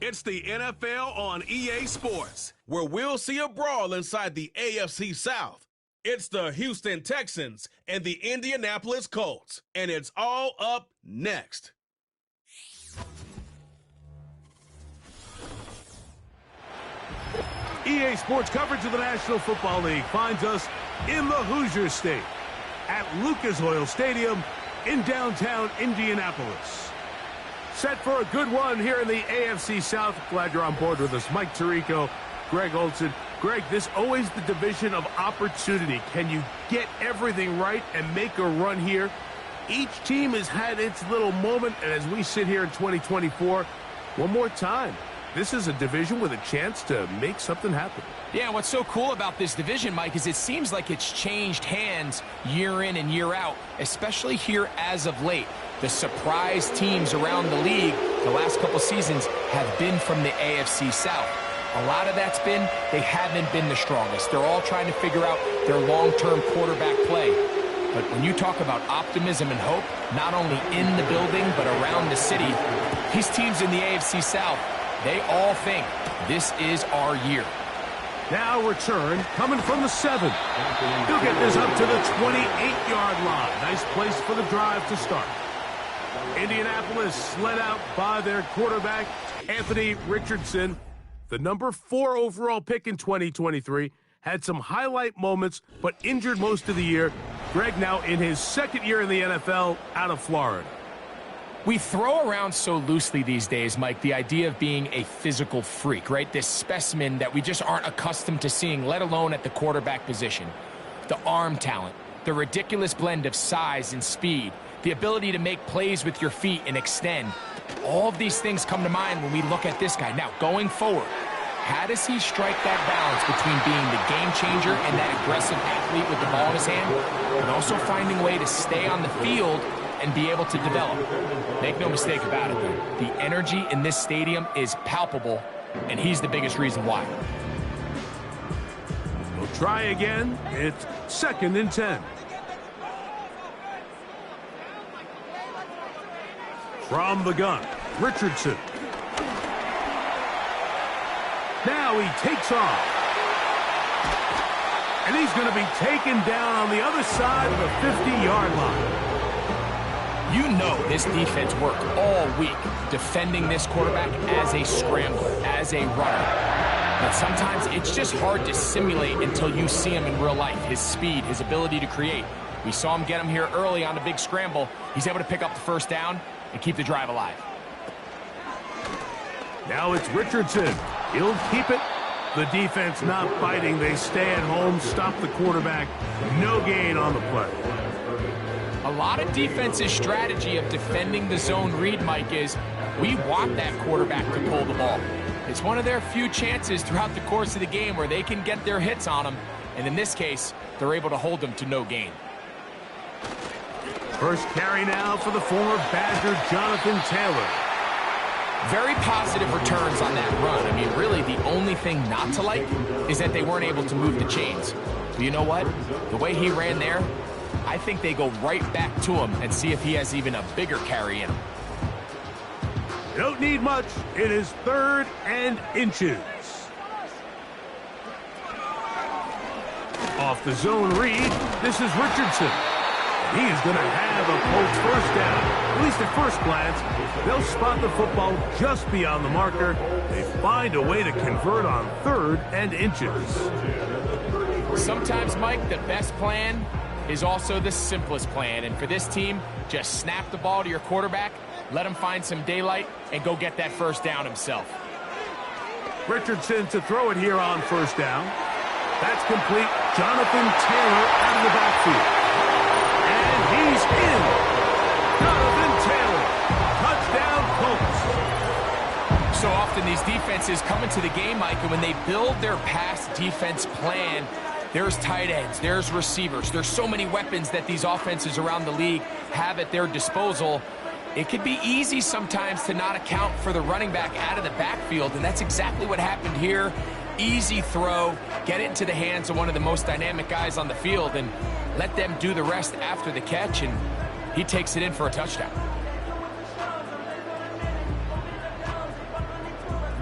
It's the NFL on EA Sports, where we'll see a brawl inside the AFC South. It's the Houston Texans and the Indianapolis Colts, and it's all up next. EA Sports coverage of the National Football League finds us in the Hoosier State at Lucas Oil Stadium in downtown Indianapolis. Set for a good one here in the AFC South. Glad you're on board with us. Mike Tirico, Greg Olson. Greg, this always the division of opportunity. Can you get everything right and make a run here? Each team has had its little moment, and as we sit here in 2024, one more time, this is a division with a chance to make something happen. Yeah, what's so cool about this division, Mike, is it seems like it's changed hands year in and year out, especially here as of late. The surprise teams around the league the last couple seasons have been from the AFC South. A lot of that's been they haven't been the strongest. They're all trying to figure out their long-term quarterback play. But when you talk about optimism and hope, not only in the building but around the city, these teams in the AFC South, they all think this is our year. Now return coming from the 7. He'll get this up to the 28-yard line. Nice place for the drive to start. Indianapolis led out by their quarterback, Anthony Richardson. The number 4 overall pick in 2023. Had some highlight moments, but injured most of the year. Greg now in his second year in the NFL out of Florida. We throw around so loosely these days, Mike, the idea of being a physical freak, right? This specimen that we just aren't accustomed to seeing, let alone at the quarterback position. The arm talent, the ridiculous blend of size and speed, the ability to make plays with your feet and extend. All of these things come to mind when we look at this guy. Now, going forward, how does he strike that balance between being the game changer and that aggressive athlete with the ball in his hand, and also finding a way to stay on the field and be able to develop? Make no mistake about it, though. The energy in this stadium is palpable, and he's the biggest reason why. We'll try again. It's 2nd and 10. From the gun, Richardson. Now he takes off. And he's going to be taken down on the other side of the 50-yard line. You know this defense worked all week defending this quarterback as a scrambler, as a runner. But sometimes it's just hard to simulate until you see him in real life, his speed, his ability to create. We saw him get him here early on a big scramble. He's able to pick up the first down and keep the drive alive. Now it's Richardson. He'll keep it. The defense not fighting. They stay at home, stop the quarterback. No gain on the play. A lot of defense's strategy of defending the zone read, Mike, is we want that quarterback to pull the ball. It's one of their few chances throughout the course of the game where they can get their hits on him. And in this case, they're able to hold them to no gain. First carry now for the former Badger, Jonathan Taylor. Very positive returns on that run. I mean, really, the only thing not to like is that they weren't able to move the chains. But you know what? The way he ran there, I think they go right back to him and see if he has even a bigger carry in him. Don't need much. It is 3rd and inches. Off the zone read, this is Richardson. He is going to have a Colts first down. At least at first glance, they'll spot the football just beyond the marker. They find a way to convert on 3rd and inches. Sometimes, Mike, the best plan is also the simplest plan. And for this team, just snap the ball to your quarterback, let him find some daylight, and go get that first down himself. Richardson to throw it here on first down. That's complete. Jonathan Taylor out of the backfield. And he's in. Jonathan Taylor. Touchdown, Colts. So often these defenses come into the game, Mike, and when they build their pass defense plan, There's tight ends, there's receivers. There's so many weapons that these offenses around the league have at their disposal. It could be easy sometimes to not account for the running back out of the backfield, and that's exactly what happened here. Easy throw, get it into the hands of one of the most dynamic guys on the field, and let them do the rest after the catch, and he takes it in for a touchdown.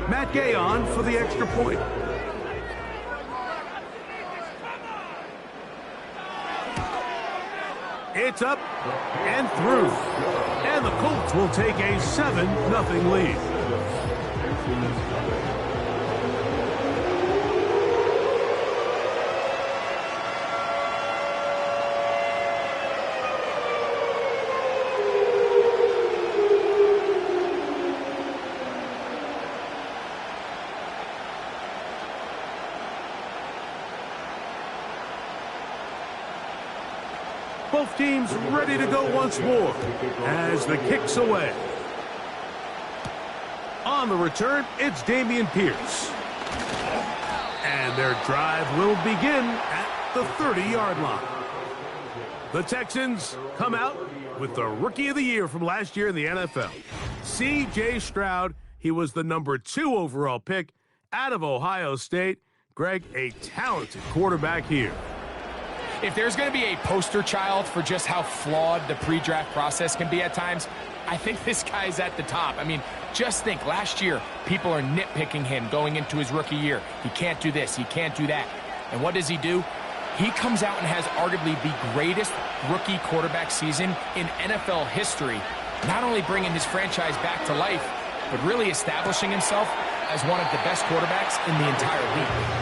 Matt Gay on for the extra point. It's up and through. And the Colts will take a 7-0 lead. Both teams ready to go once more as the kick's away. On the return, it's Dameon Pierce. And their drive will begin at the 30-yard line. The Texans come out with the Rookie of the Year from last year in the NFL. C.J. Stroud, he was the #2 overall pick out of Ohio State. Greg, a talented quarterback here. If there's going to be a poster child for just how flawed the pre-draft process can be at times, I think this guy's at the top. I mean, just think, last year, people are nitpicking him going into his rookie year. He can't do this, he can't do that. And what does he do? He comes out and has arguably the greatest rookie quarterback season in NFL history, not only bringing his franchise back to life, but really establishing himself as one of the best quarterbacks in the entire league.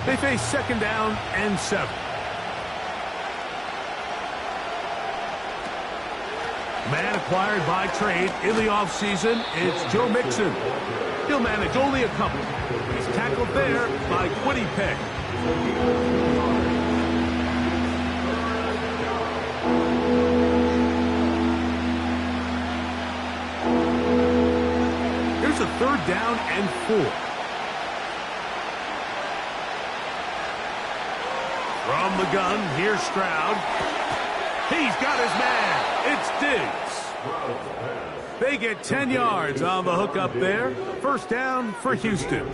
They face 2nd down and 7. Man acquired by trade in the offseason, it's Joe Mixon. He'll manage only a couple. He's tackled there by Quiddy Peck. Here's a 3rd down and 4. From the gun, here's Stroud. He's got his man. It's Diggs. They get 10 yards on the hook up there. 1st down for Houston.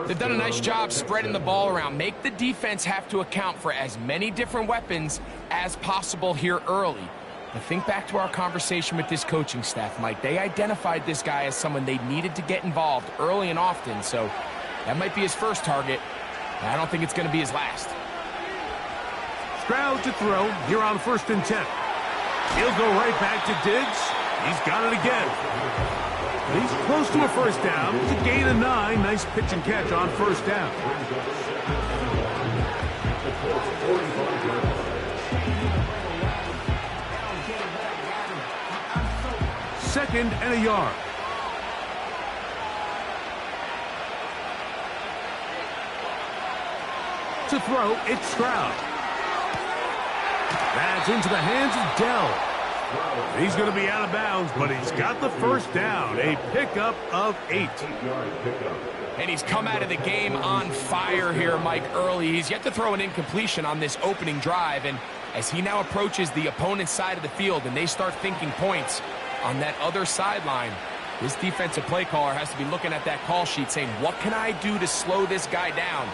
They've done a nice job spreading the ball around. Make the defense have to account for as many different weapons as possible here early. But think back to our conversation with this coaching staff, Mike. They identified this guy as someone they needed to get involved early and often, so that might be his first target. I don't think it's going to be his last. Stroud to throw here on 1st and 10. He'll go right back to Diggs. He's got it again. He's close to a 1st down. It's a gain of 9. Nice pitch and catch on 1st down. 2nd and a yard. To throw, it's Stroud. That's into the hands of Dell. He's going to be out of bounds, but he's got the 1st down. A pickup of 8. And he's come out of the game on fire here, Mike, early. He's yet to throw an incompletion on this opening drive, and as he now approaches the opponent's side of the field and they start thinking points on that other sideline, this defensive play caller has to be looking at that call sheet saying, what can I do to slow this guy down?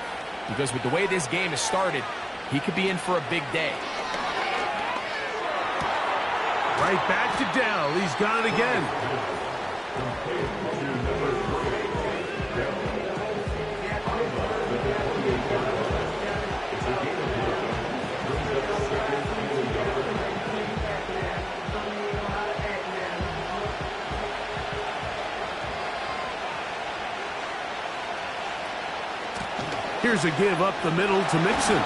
Because with the way this game has started, he could be in for a big day. Right back to Dell. He's got it again. Here's a give up the middle to Mixon.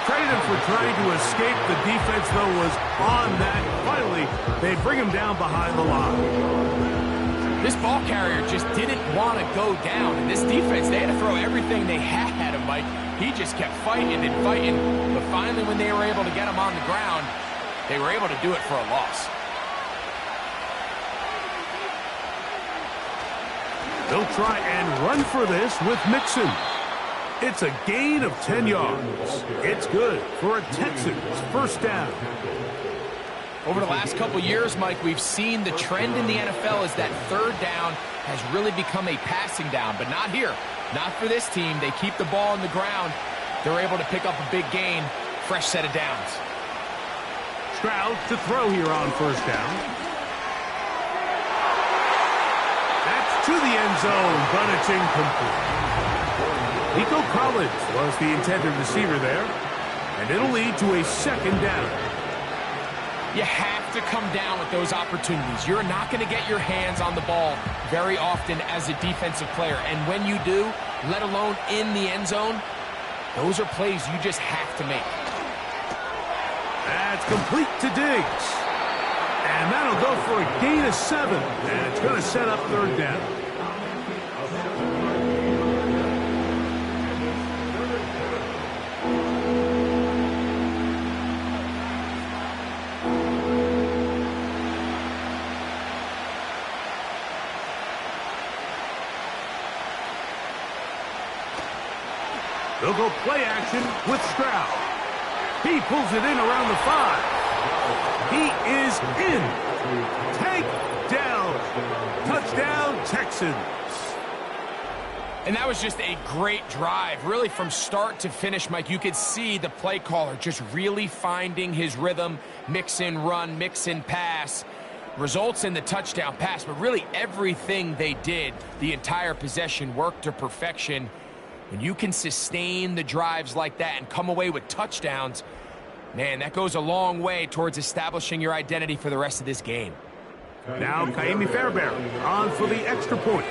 Credit him for trying to escape. The defense, though, was on that. Finally, they bring him down behind the line. This ball carrier just didn't want to go down. And this defense, they had to throw everything they had at him, Mike. He just kept fighting and fighting, but finally when they were able to get him on the ground, they were able to do it for a loss. They'll try and run for this with Mixon. It's a gain of 10 yards. It's good for a Texans first down. Over the last couple years, Mike, we've seen the trend in the NFL is that third down has really become a passing down, but not here. Not for this team. They keep the ball on the ground. They're able to pick up a big gain. Fresh set of downs. Stroud to throw here on first down. That's to the end zone, but it's incomplete. Nico Collins was the intended receiver there, and it'll lead to a second down. You have to come down with those opportunities. You're not going to get your hands on the ball very often as a defensive player. And when you do, let alone in the end zone, those are plays you just have to make. That's complete to Diggs. And that'll go for a gain of 7. And it's going to set up third down. They'll go play action with Stroud. He pulls it in around the 5. He is in. Take down. Touchdown, Texans. And that was just a great drive. Really from start to finish, Mike, you could see the play caller just really finding his rhythm. Mix in run, mix in pass. Results in the touchdown pass. But really everything they did, the entire possession, worked to perfection. When you can sustain the drives like that and come away with touchdowns, man, that goes a long way towards establishing your identity for the rest of this game. Now Kaimi Fairbairn on for the extra point.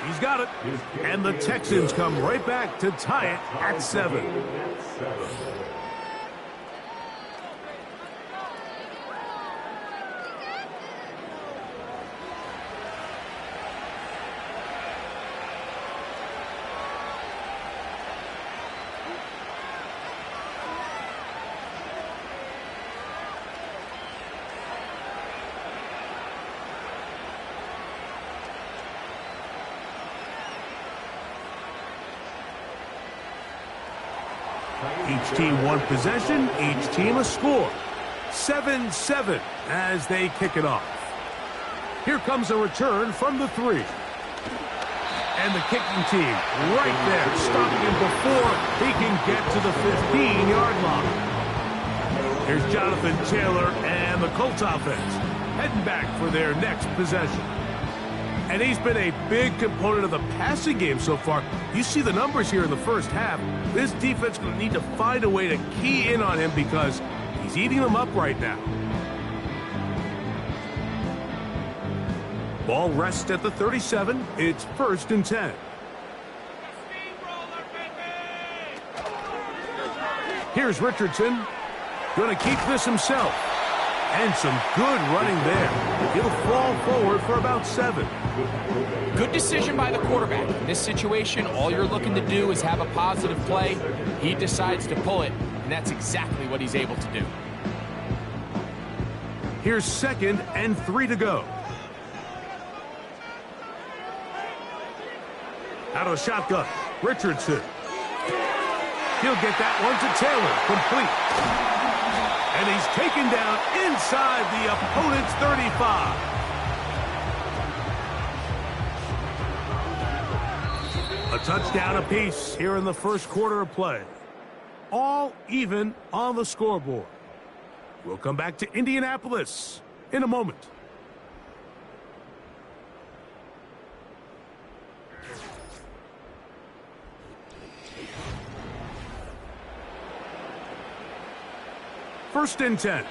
He's got it. And the Texans come right back to tie it at 7. Each team one possession, each team a score. 7-7 as they kick it off. Here comes a return from the 3. And the kicking team right there, stopping him before he can get to the 15-yard line. Here's Jonathan Taylor and the Colts offense heading back for their next possession. And he's been a big component of the passing game so far. You see the numbers here in the first half. This defense is going to need to find a way to key in on him because he's eating them up right now. Ball rests at the 37. It's 1st and 10. Here's Richardson. Going to keep this himself. And some good running there. He'll fall forward for about 7. Good decision by the quarterback. In this situation, all you're looking to do is have a positive play. He decides to pull it, and that's exactly what he's able to do. Here's 2nd and 3 to go. Out of the shotgun, Richardson. He'll get that one to Taylor, complete. And he's taken down inside the opponent's 35. A touchdown apiece here in the first quarter of play. All even on the scoreboard. We'll come back to Indianapolis in a moment. First and 10.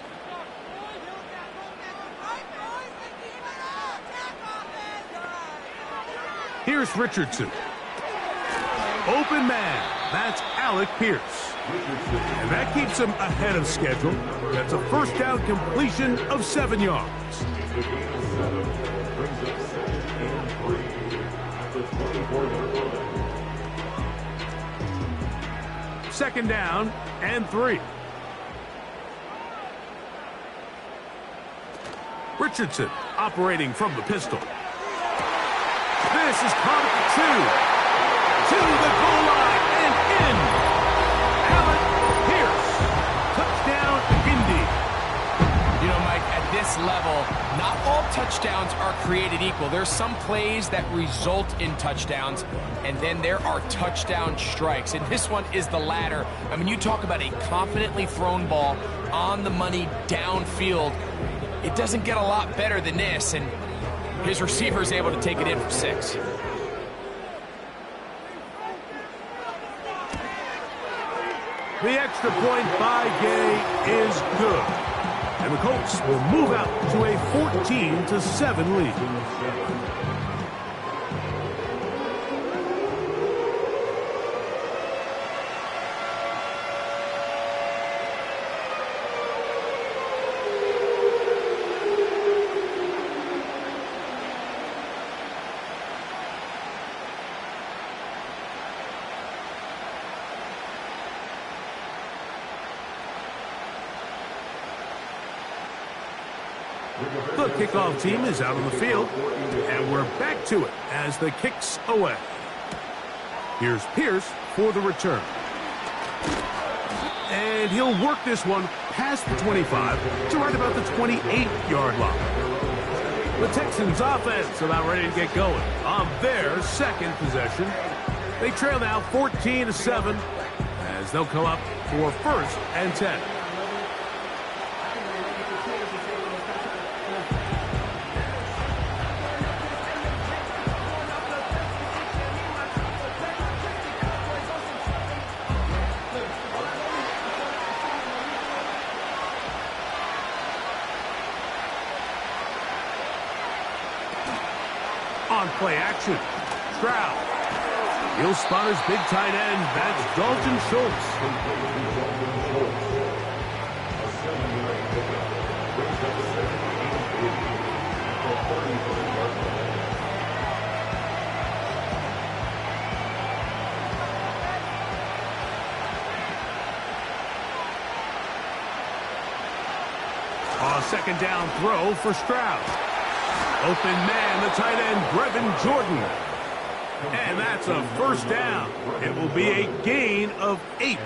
Here's Richardson. Open man. That's Alec Pierce. And that keeps him ahead of schedule. That's a first down completion of 7 yards. Second down and 3. Richardson operating from the pistol. This is caught at the 2. To the goal line and in. Allen Pierce. Touchdown, Indy. You know, Mike, at this level, not all touchdowns are created equal. There's some plays that result in touchdowns, and then there are touchdown strikes. And this one is the latter. I mean, you talk about a confidently thrown ball on the money downfield. It doesn't get a lot better than this, and his receiver is able to take it in for 6. The extra point by Gay is good. And the Colts will move out to a 14-7 lead. The kickoff team is out on the field, and we're back to it as the kick's away. Here's Pierce for the return. And he'll work this one past the 25 to right about the 28-yard line. The Texans offense about ready to get going on their second possession. They trail now 14-7 as they'll come up for 1st and 10. On play action, Stroud. He'll spot his big tight end. That's Dalton Schultz. A second down throw for Stroud. Open man, the tight end, Brevin Jordan. And that's a 1st down. It will be a gain of 8.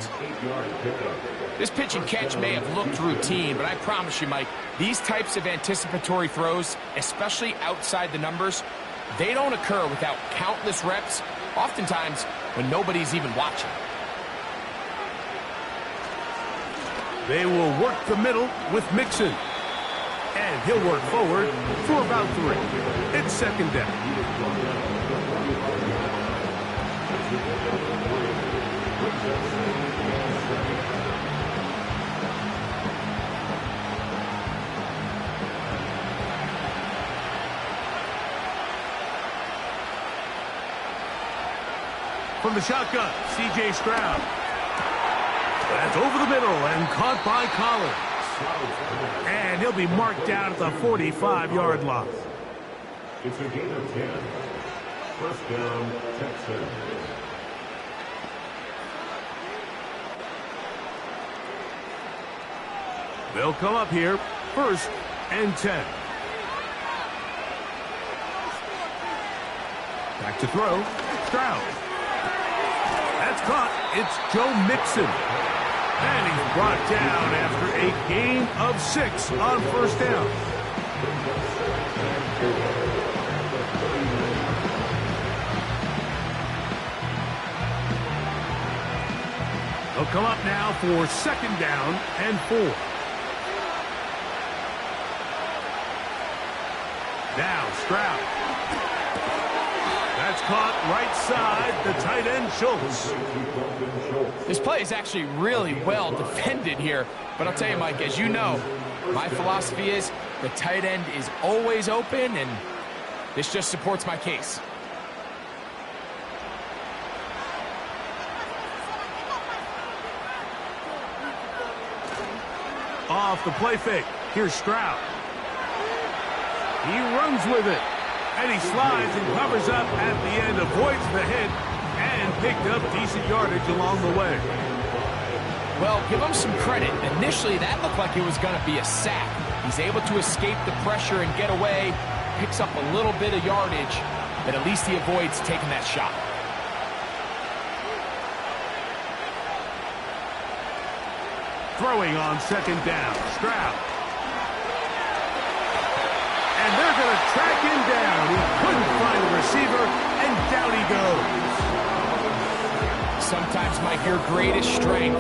This pitch and catch may have looked routine, but I promise you, Mike, these types of anticipatory throws, especially outside the numbers, they don't occur without countless reps, oftentimes when nobody's even watching. They will work the middle with Mixon. And he'll work forward for about 3. It's second down. From the shotgun, C.J. Stroud. That's over the middle and caught by Collins. And he'll be marked down at the 45-yard line. It's a gain of 10. 1st down, Texans. They'll come up here, 1st and 10. Back to throw, Stroud. That's caught. It's Joe Mixon. And he's brought down after a gain of 6 on 1st down. They'll come up now for 2nd down and 4. Now Stroud. That's caught right side, the tight end Schultz. This play is actually really well defended here, but I'll tell you, Mike, as you know, my philosophy is the tight end is always open, and this just supports my case. Off the play fake, here's Stroud. He runs with it. And he slides and covers up at the end, avoids the hit, and picked up decent yardage along the way. Well, give him some credit. Initially, that looked like it was going to be a sack. He's able to escape the pressure and get away, picks up a little bit of yardage, but at least he avoids taking that shot. Throwing on second down, Stroud. And they're going to track him down. He couldn't find a receiver, and down he goes. Sometimes, Mike, your greatest strength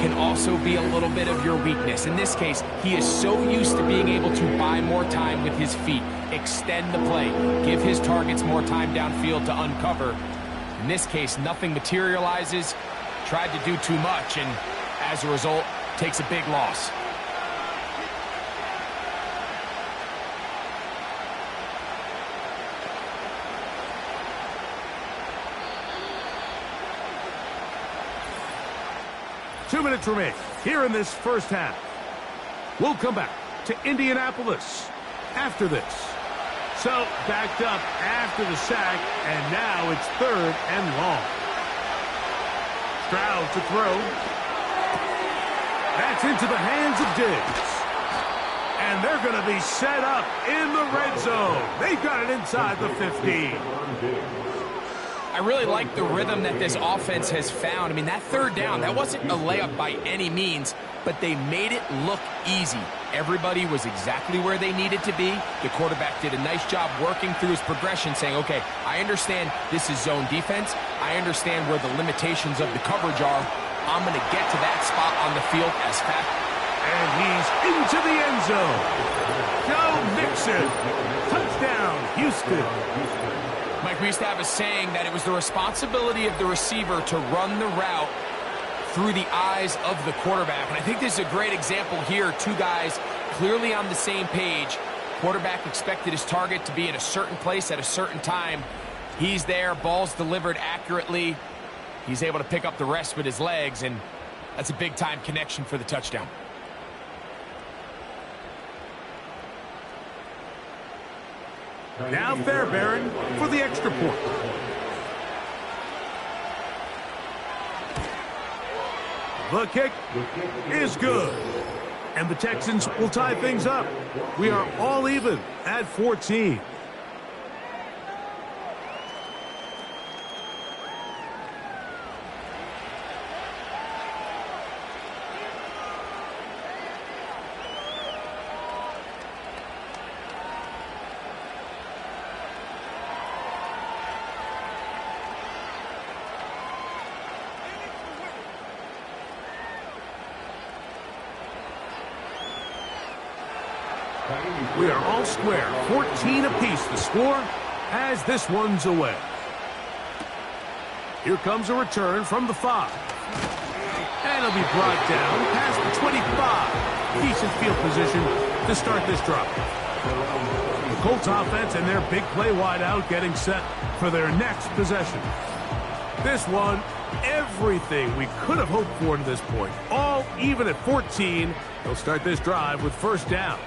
can also be a little bit of your weakness. In this case, he is so used to being able to buy more time with his feet, extend the play, give his targets more time downfield to uncover. In this case, nothing materializes, tried to do too much, and as a result, takes a big loss. Two minutes remain here in this first half. We'll come back to Indianapolis after this. So, backed up after the sack, and now it's 3rd and long. Stroud to throw. That's into the hands of Diggs. And they're going to be set up in the red zone. They've got it inside the 15. I really like the rhythm that this offense has found. I mean, that 3rd down, that wasn't a layup by any means, but they made it look easy. Everybody was exactly where they needed to be. The quarterback did a nice job working through his progression, saying, okay, I understand this is zone defense. I understand where the limitations of the coverage are. I'm going to get to that spot on the field as fast. And he's into the end zone. Joe Mixon. Touchdown, Houston. Mike, we used to have a saying that it was the responsibility of the receiver to run the route through the eyes of the quarterback. And I think this is a great example here. Two guys clearly on the same page. Quarterback expected his target to be in a certain place at a certain time. He's there, ball's delivered accurately. He's able to pick up the rest with his legs, and that's a big-time connection for the touchdown. Now Fairbairn for the extra point. The kick is good. And the Texans will tie things up. We are all even at 14. We are all square. 14 apiece the score as this one's away. Here comes a return from the 5. And it'll be brought down past the 25. Decent field position to start this drive. The Colts offense and their big play wideout getting set for their next possession. This one, everything we could have hoped for to this point. All even at 14. They'll start this drive with first down.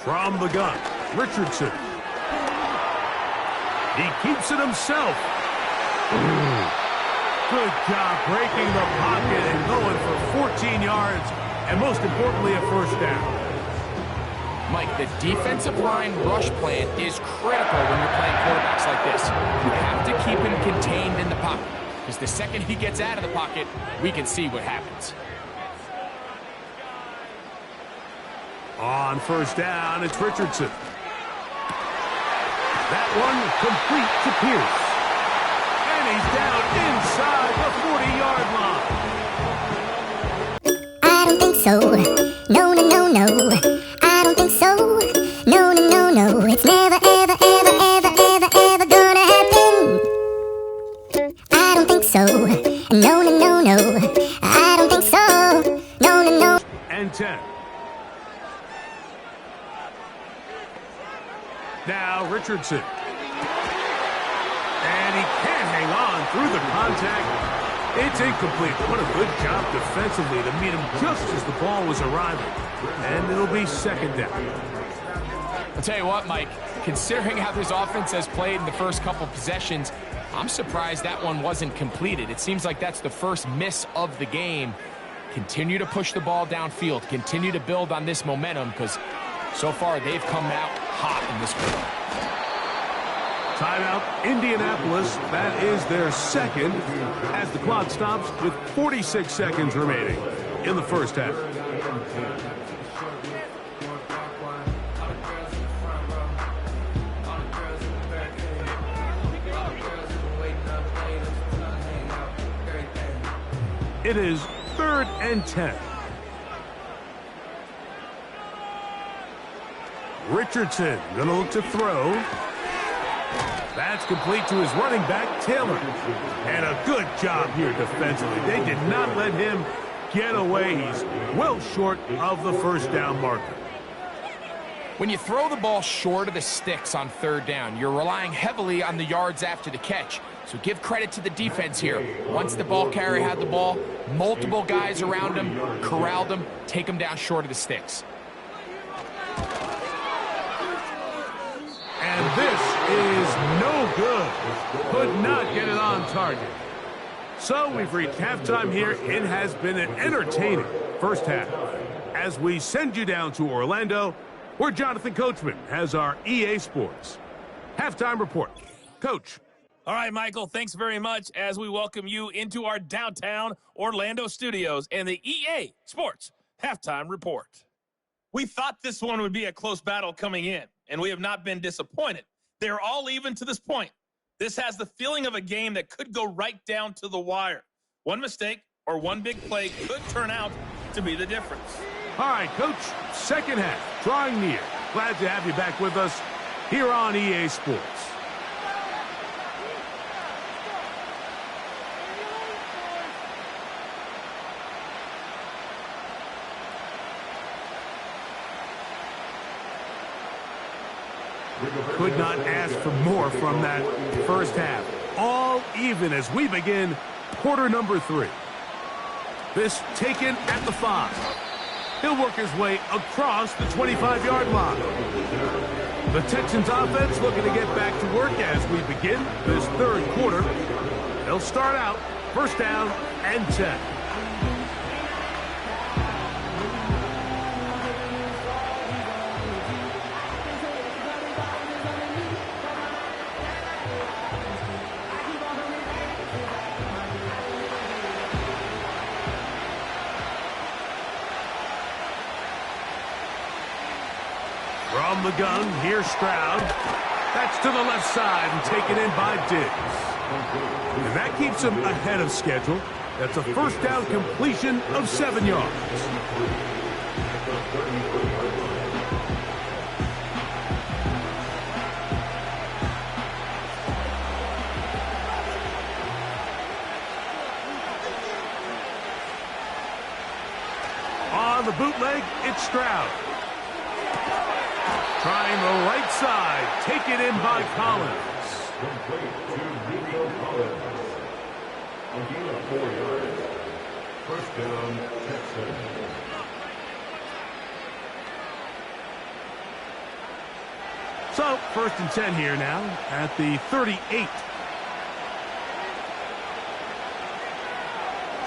From the gun, Richardson. He keeps it himself. Good job breaking the pocket and going for 14 yards, and most importantly, a first down. Mike, the defensive line rush plan is critical when you're playing quarterbacks like this. You have to keep him contained in the pocket, because the second he gets out of the pocket, we can see what happens. On first down, it's Richardson. That one complete to Pierce. And he's down inside the 40-yard line. I don't think so. No, no, no, no. I don't think so. No, no, no, no. It's never, ever, ever, ever, ever, ever gonna happen. I don't think so. No, no, no, no. I don't think so. No, no, no. And 10. Now Richardson. And he can't hang on through the contact. It's incomplete. What a good job defensively to meet him just as the ball was arriving. And it'll be second down. I'll tell you what, Mike, considering how this offense has played in the first couple possessions, I'm surprised that one wasn't completed. It seems like that's the first miss of the game. Continue to push the ball downfield. Continue to build on this momentum because so far they've come out hot in this quarter. Timeout, Indianapolis. That is their second as the clock stops with 46 seconds remaining in the first half. It is 3rd and 10. Richardson gonna look to throw. That's complete to his running back, Taylor. And a good job here defensively. They did not let him get away. He's well short of the first down marker. When you throw the ball short of the sticks on 3rd down, you're relying heavily on the yards after the catch. So give credit to the defense here. Once the ball carrier had the ball, multiple guys around him, corralled him, take him down short of the sticks. And this is no good. Could not get it on target. So we've reached halftime here. It has been an entertaining first half. As we send you down to Orlando, where Jonathan Coachman has our EA Sports halftime report. Coach. All right, Michael, thanks very much as we welcome you into our downtown Orlando studios and the EA Sports halftime report. We thought this one would be a close battle coming in, and we have not been disappointed. They're all even to this point. This has the feeling of a game that could go right down to the wire. One mistake or one big play could turn out to be the difference. All right, Coach, second half, drawing near. Glad to have you back with us here on EA Sports. Could not ask for more from that first half. All even as we begin quarter number 3. This taken at the 5. He'll work his way across the 25-yard line. The Texans offense looking to get back to work as we begin this third quarter. They'll start out first down and 10. From the gun, here's Stroud. That's to the left side and taken in by Diggs. And that keeps him ahead of schedule. That's a first down completion of 7 yards. On the bootleg, it's Stroud. Trying the right side, taken in by Collins. Complete to Nico Collins. A gain of 4 yards. First down, Texans. So, first and 10 here now at the 38.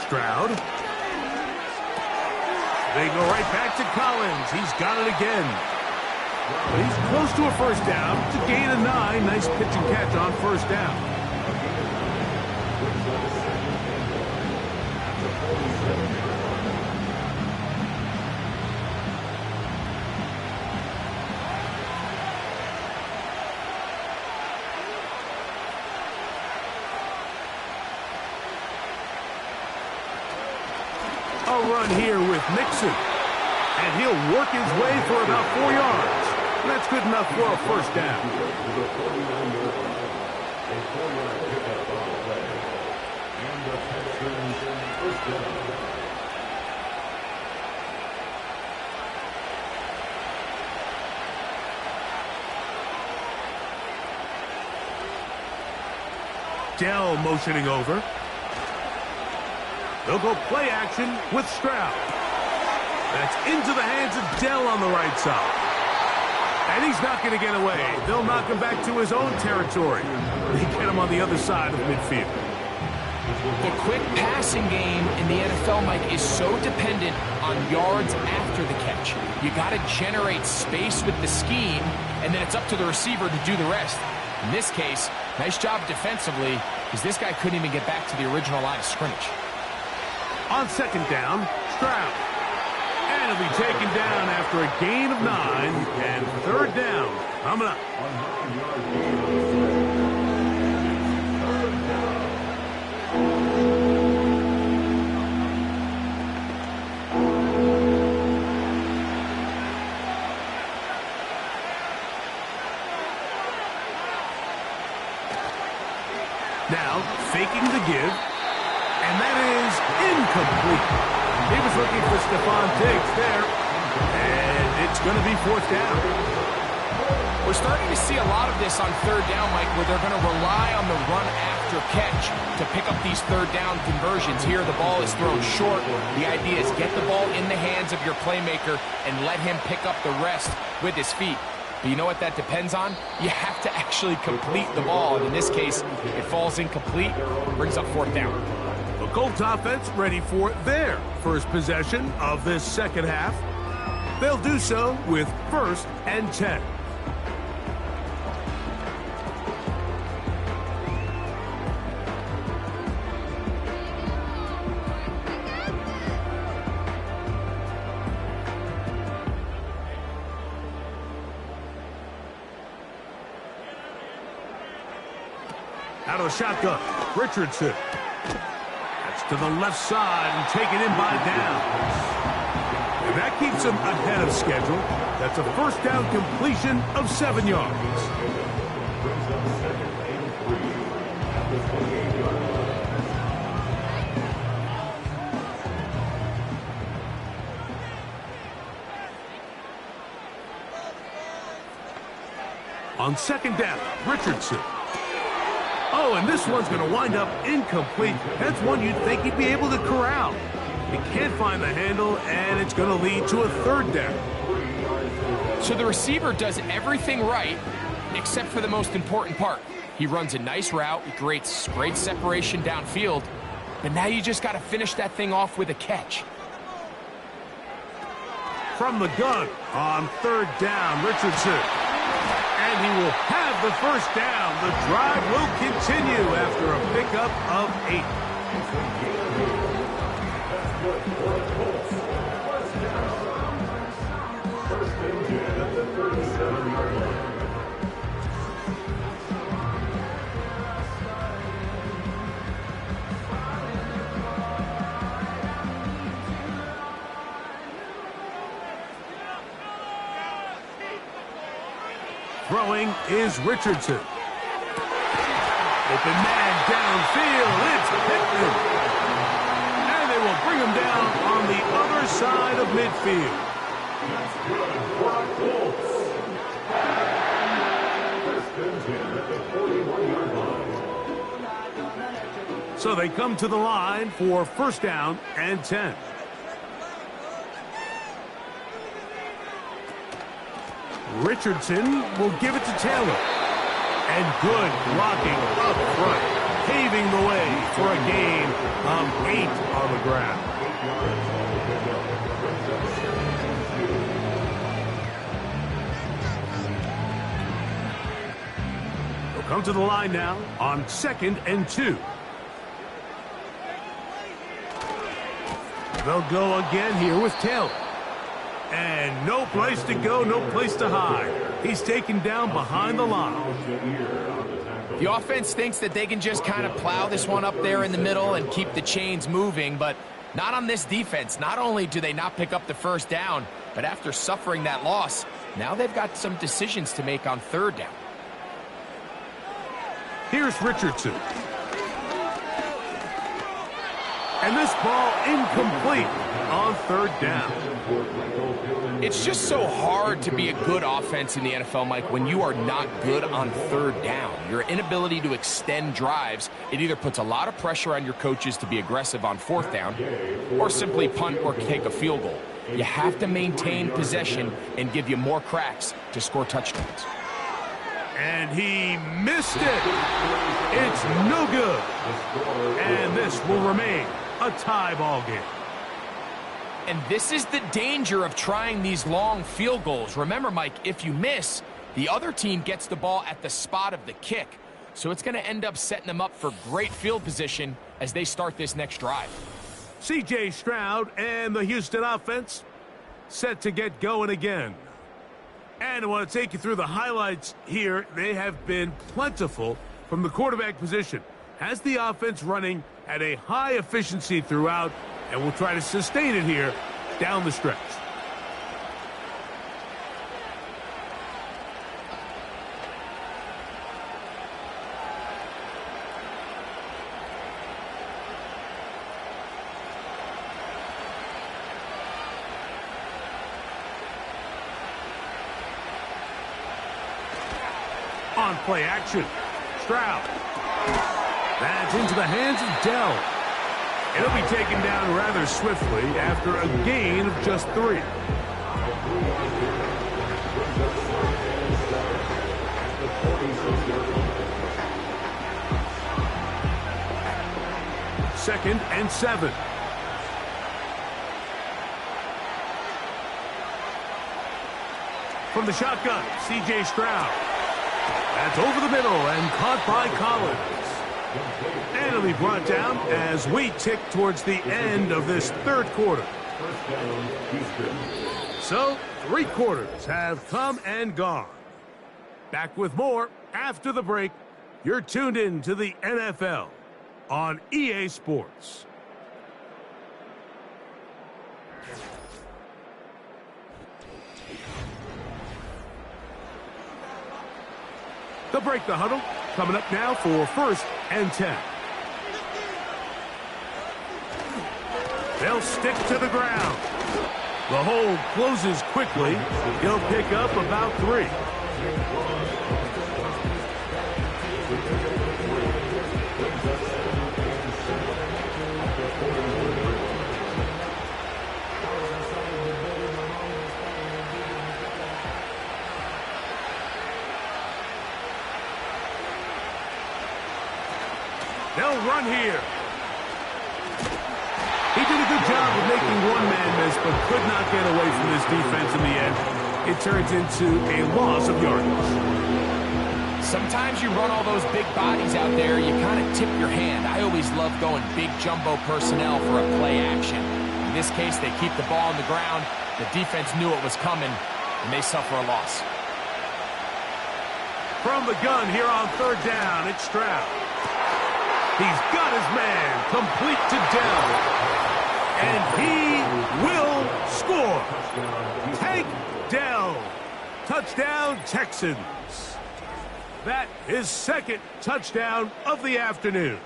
Stroud. They go right back to Collins. He's got it again. But he's close to a first down to gain a 9. Nice pitch and catch on first down. A run here with Mixon. And he'll work his way for about 4 yards. That's good enough for a first down. Dell motioning over. They'll go play action with Stroud. That's into the hands of Dell on the right side. And he's not going to get away. They'll knock him back to his own territory. They get him on the other side of midfield. The quick passing game in the NFL, Mike, is so dependent on yards after the catch. You got to generate space with the scheme, and then it's up to the receiver to do the rest. In this case, nice job defensively, because this guy couldn't even get back to the original line of scrimmage. On second down, Stroud. And he'll be taken down after a gain of 9, and third down coming up. Now, faking the give, and that is incomplete. He was looking for Stephon Diggs there, and it's going to be fourth down. We're starting to see a lot of this on third down, Mike, where they're going to rely on the run after catch to pick up these third down conversions. Here, the ball is thrown short. The idea is get the ball in the hands of your playmaker and let him pick up the rest with his feet. But you know what that depends on? You have to actually complete the ball. And in this case, it falls incomplete, brings up fourth down. The Colts offense ready for their first possession of this second half. They'll do so with 1st and 10. Out of the shotgun, Richardson. That's to the left side and taken in by Downs. And that keeps him ahead of schedule. That's a first down completion of 7 yards. On second down, Richardson. Oh, and this one's going to wind up incomplete. That's one you'd think he'd be able to corral. He can't find the handle, and it's going to lead to a third down. So the receiver does everything right, except for the most important part. He runs a nice route, creates great separation downfield, but now you just got to finish that thing off with a catch. From the gun on third down, Richardson. And he will have the first down. The drive will continue after a pickup of 8. Throwing is Richardson. Open man downfield. It's Pittman. And they will bring him down on the other side of midfield. So they come to the line for first down and 10. Richardson will give it to Taylor. And good blocking up front, paving the way for a gain of 8 on the ground. They'll come to the line now on 2nd and 2. They'll go again here with Taylor. And no place to go, no place to hide. He's taken down behind the line. The offense thinks that they can just kind of plow this one up there in the middle and keep the chains moving, but not on this defense. Not only do they not pick up the first down, but after suffering that loss, now they've got some decisions to make on third down. Here's Richardson. And this ball incomplete on third down. It's just so hard to be a good offense in the NFL, Mike, when you are not good on third down. Your inability to extend drives, it either puts a lot of pressure on your coaches to be aggressive on fourth down or simply punt or take a field goal. You have to maintain possession and give you more cracks to score touchdowns. And he missed it. It's no good. And this will remain a tie ball game. And this is the danger of trying these long field goals. Remember, Mike, if you miss, the other team gets the ball at the spot of the kick. So it's going to end up setting them up for great field position as they start this next drive. C.J. Stroud and the Houston offense set to get going again. And I want to take you through the highlights here. They have been plentiful from the quarterback position. Has the offense running at a high efficiency throughout, and we'll try to sustain it here down the stretch. On play action, Stroud. That's into the hands of Dell. It'll be taken down rather swiftly after a gain of just 3. Second and 7. From the shotgun, C.J. Stroud. That's over the middle and caught by Collins. And it'll be brought down as we tick towards the end of this third quarter. So, 3 quarters have come and gone. Back with more after the break. You're tuned in to the NFL on EA Sports. They'll break the huddle. Coming up now for 1st and 10. They'll stick to the ground. The hole closes quickly. He'll pick up about 3. They'll run here. He did a good job of making one man miss, but could not get away from this defense in the end. It turns into a loss of yardage. Sometimes you run all those big bodies out there, you kind of tip your hand. I always love going big jumbo personnel for a play action. In this case, they keep the ball on the ground. The defense knew it was coming, and they suffer a loss. From the gun here on 3rd down, it's Stroud. He's got his man complete to Dell. And he will score. Tank Dell. Touchdown, Texans. That is 2nd touchdown of the afternoon.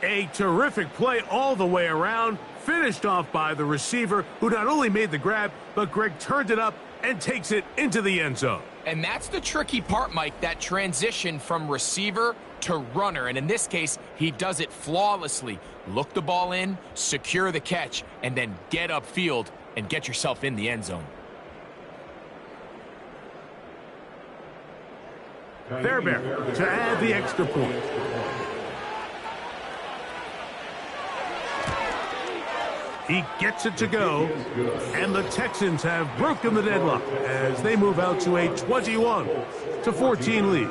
A terrific play all the way around, finished off by the receiver, who not only made the grab, but Greg turned it up and takes it into the end zone. And that's the tricky part, Mike, that transition from receiver to runner. And in this case, he does it flawlessly. Look the ball in, secure the catch, and then get upfield and get yourself in the end zone. Fairbairn to add the extra point. He gets it to go, and the Texans have broken the deadlock as they move out to a 21-14 lead.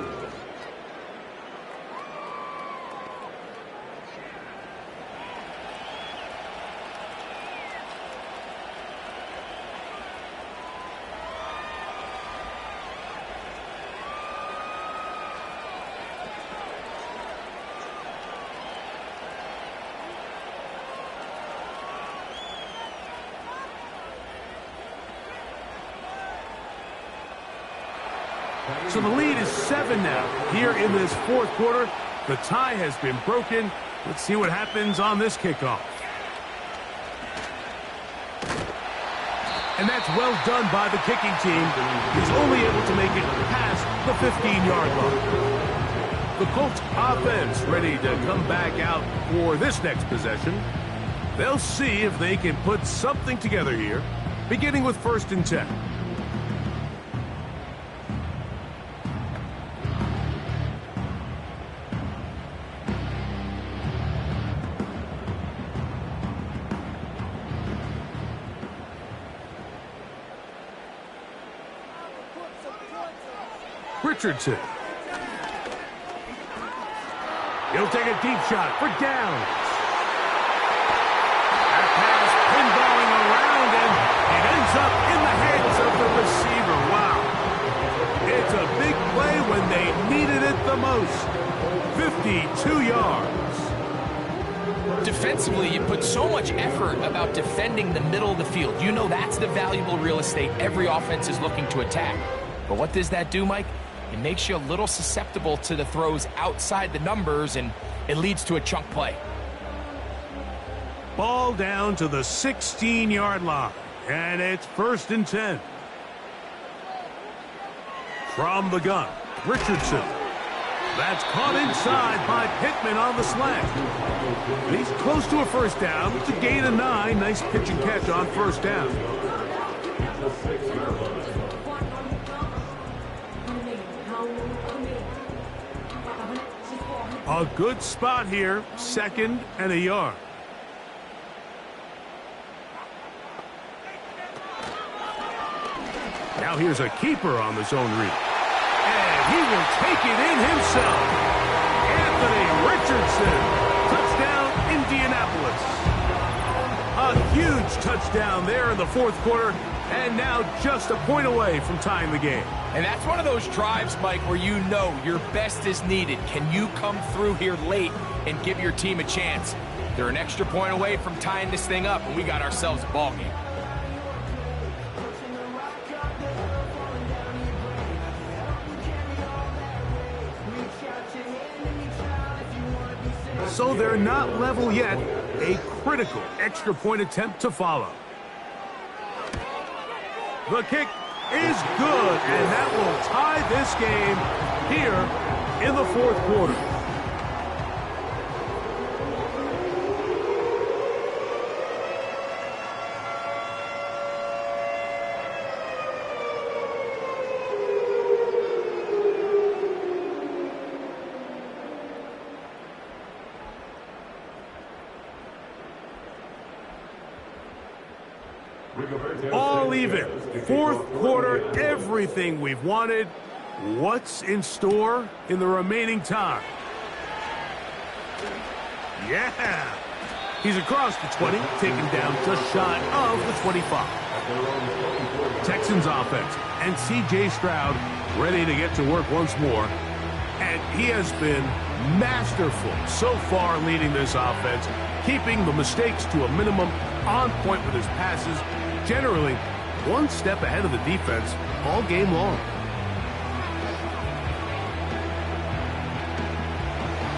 So the lead is 7 now. Here in this 4th quarter, the tie has been broken, Let's see what happens on this kickoff. And that's well done by the kicking team. He's only able to make it past the 15-yard line. The Colts offense ready to come back out for this next possession. They'll see if they can put something together here, beginning with 1st and 10. Richardson. He'll take a deep shot for downs. That pass pinballing around, and it ends up in the hands of the receiver. Wow. It's a big play when they needed it the most. 52 yards. Defensively, you put so much effort about defending the middle of the field. You know that's the valuable real estate every offense is looking to attack. But what does that do, Mike? It makes you a little susceptible to the throws outside the numbers, and it leads to a chunk play. Ball down to the 16-yard line, and it's 1st and 10. From the gun, Richardson. That's caught inside by Pittman on the slant. He's close to a 1st down. It's a gain of 9. Nice pitch and catch on 1st down. A good spot here, 2nd and a yard. Now here's a keeper on the zone read. And he will take it in himself. Anthony Richardson. Touchdown, Indianapolis. A huge touchdown there in the 4th quarter, and now just a point away from tying the game. And that's one of those drives, Mike, where you know your best is needed. Can you come through here late and give your team a chance? They're an extra point away from tying this thing up, and we got ourselves a ball game. So they're not level yet. A critical extra point attempt to follow. The kick is good, and that will tie this game here in the 4th quarter. All even. 4th quarter, everything we've wanted. What's in store in the remaining time? Yeah. He's across the 20, taken down just shy of the 25. Texans offense and C.J. Stroud ready to get to work once more. And he has been masterful so far leading this offense, keeping the mistakes to a minimum, on point with his passes, generally one step ahead of the defense all game long.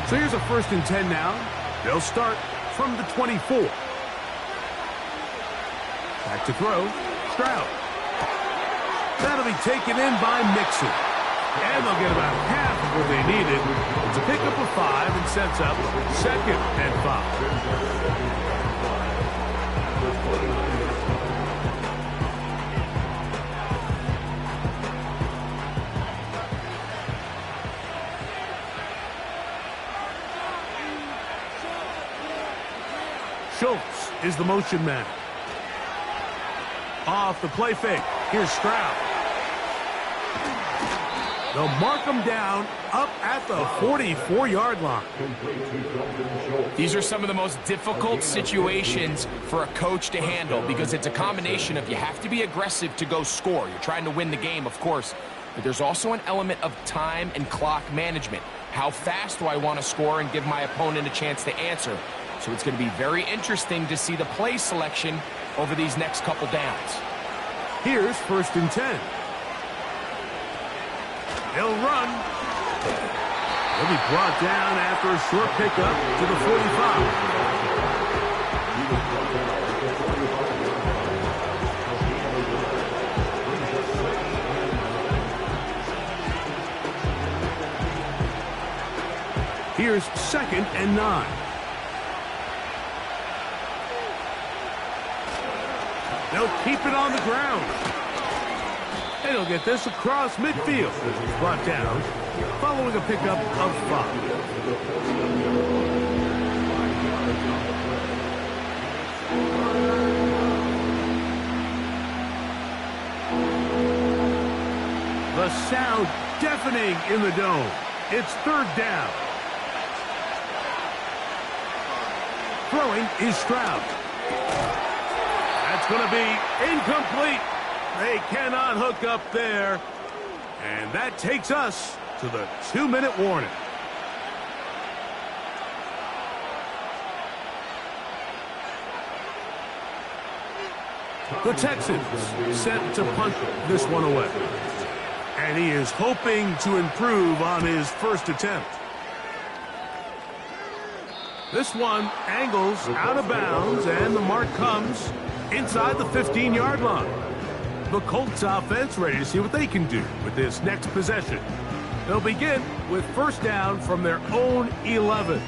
So here's a 1st and 10 now. They'll start from the 24. Back to throw, Stroud. That'll be taken in by Mixon. And they'll get about half of what they needed. It's a pickup of 5 and sets up 2nd and 5. Schultz is the motion man. Off the play fake. Here's Stroud. They'll mark him down up at the 44-yard line. These are some of the most difficult situations for a coach to handle because it's a combination of you have to be aggressive to go score. You're trying to win the game, of course, but there's also an element of time and clock management. How fast do I want to score and give my opponent a chance to answer? So it's going to be very interesting to see the play selection over these next couple downs. Here's 1st and 10. He'll run. He'll be brought down after a short pickup to the 45. Here's 2nd and 9. They'll keep it on the ground. And he'll get this across midfield. It's brought down following a pickup of 5. The sound deafening in the dome. It's 3rd down. Throwing is Stroud. That's going to be incomplete. They cannot hook up there. And that takes us to the 2-minute warning. The Texans set to punt this one away. And he is hoping to improve on his first attempt. This one angles out of bounds, and the mark comes inside the 15-yard line. The Colts offense ready to see what they can do with this next possession. They'll begin with 1st down from their own 11.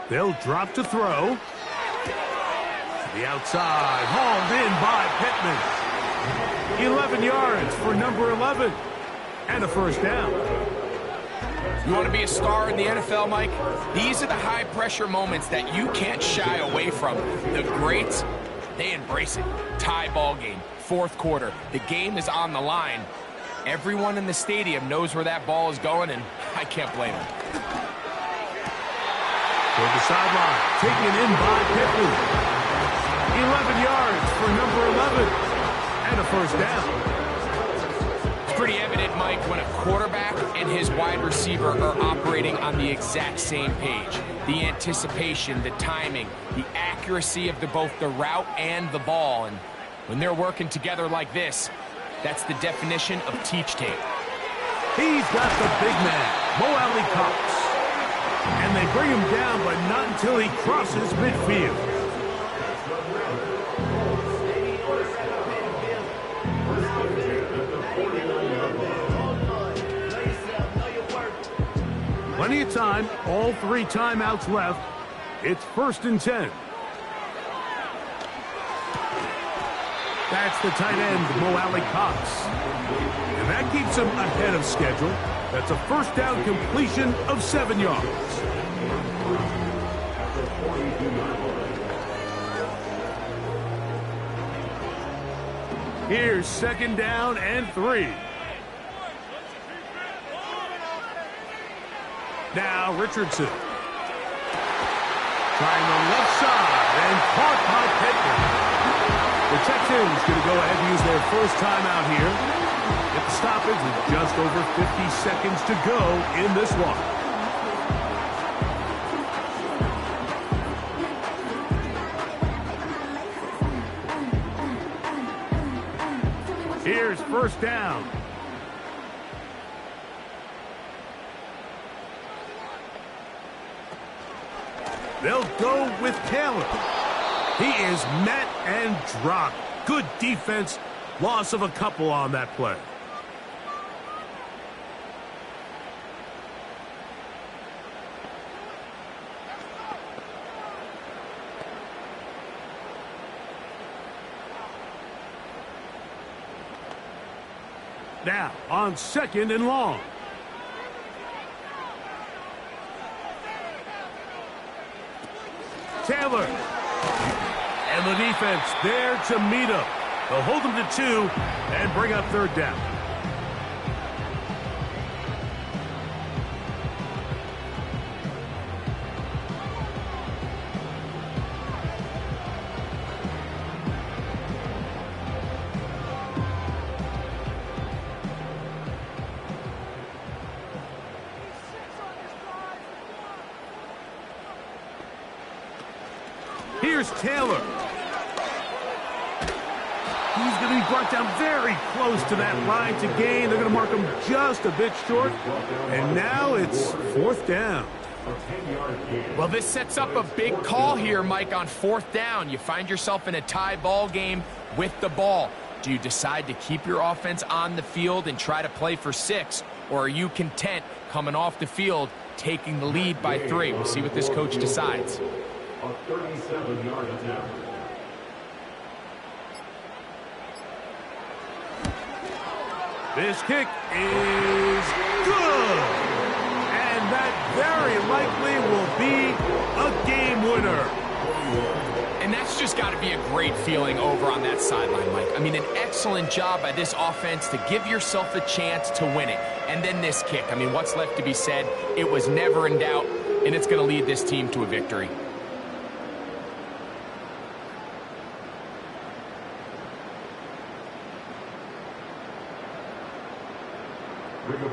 They'll drop to throw. To the outside, hauled in by Pittman. 11 yards for number 11. And a 1st down. You want to be a star in the NFL, Mike? These are the high-pressure moments that you can't shy away from. The greats, they embrace it. Tie ball game, 4th quarter. The game is on the line. Everyone in the stadium knows where that ball is going, and I can't blame them. Toward the sideline, taken in by Pittman. 11 yards for number 11. And a 1st down. It's pretty evident, Mike, when a quarterback and his wide receiver are operating on the exact same page. The anticipation, the timing, the accuracy of both the route and the ball. And when they're working together like this, that's the definition of teach tape. He's got the big man, Mo Alley Cox. And they bring him down, but not until he crosses midfield. Plenty of time, all 3 timeouts left. It's 1st and 10. That's the tight end, Mo Alley Cox. And that keeps him ahead of schedule. That's a 1st down completion of 7 yards. Here's 2nd down and 3. Now Richardson. Trying the left side and caught by Pittman. The Texans going to go ahead and use their first timeout here. Get the stoppage with just over 50 seconds to go in this one. Here's 1st down. They'll go with Taylor. He is met and dropped. Good defense. Loss of a couple on that play. Now, on 2nd and long. Taylor. And the defense there to meet him. They'll hold him to 2 and bring up 3rd down. Here's Taylor. He's going to be brought down very close to that line to gain. They're going to mark him just a bit short. And now it's 4th down. Well, this sets up a big call here, Mike, on 4th down. You find yourself in a tie ball game with the ball. Do you decide to keep your offense on the field and try to play for 6? Or are you content coming off the field, taking the lead by 3? We'll see what this coach decides. A 37-yard attempt. This kick is good. And that very likely will be a game winner. And that's just got to be a great feeling over on that sideline, Mike. I mean, an excellent job by this offense to give yourself a chance to win it. And then this kick. I mean, what's left to be said? It was never in doubt, and it's going to lead this team to a victory.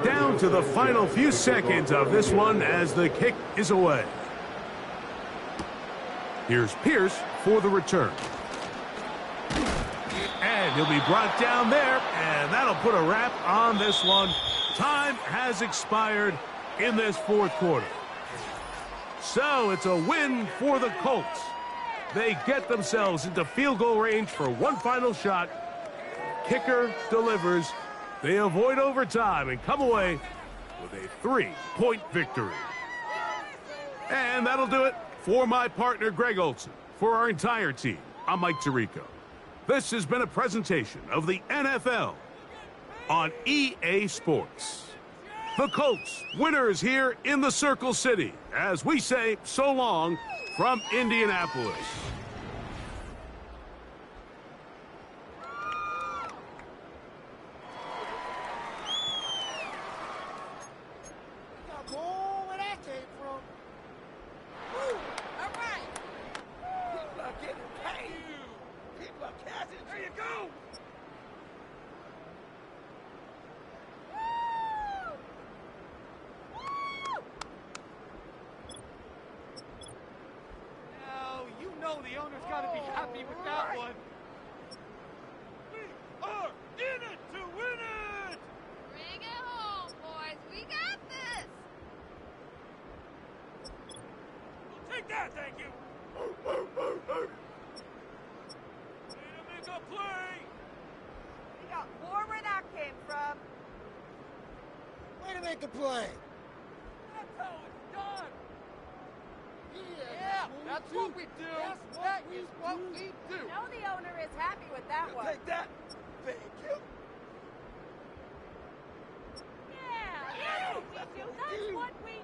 Down to the final few seconds of this one as the kick is away. Here's Pierce for the return. And he'll be brought down there, and that'll put a wrap on this one. Time has expired in this 4th quarter. So it's a win for the Colts. They get themselves into field goal range for one final shot. Kicker delivers. They avoid overtime and come away with a 3-point victory. And that'll do it for my partner, Greg Olson. For our entire team, I'm Mike Tirico. This has been a presentation of the NFL on EA Sports. The Colts, winners here in the Circle City, as we say so long from Indianapolis. The owner's got to be happy with that one. We are in it to win it! Bring it home, boys. We got this. We'll take that, thank you. Way to make a play. We got more where that came from. Way to make a play. That's how it's done. Yeah, That's what we do. That is what we do. You know the owner is happy with that one. Take that. Thank you. Yeah, that's what we do. That's what we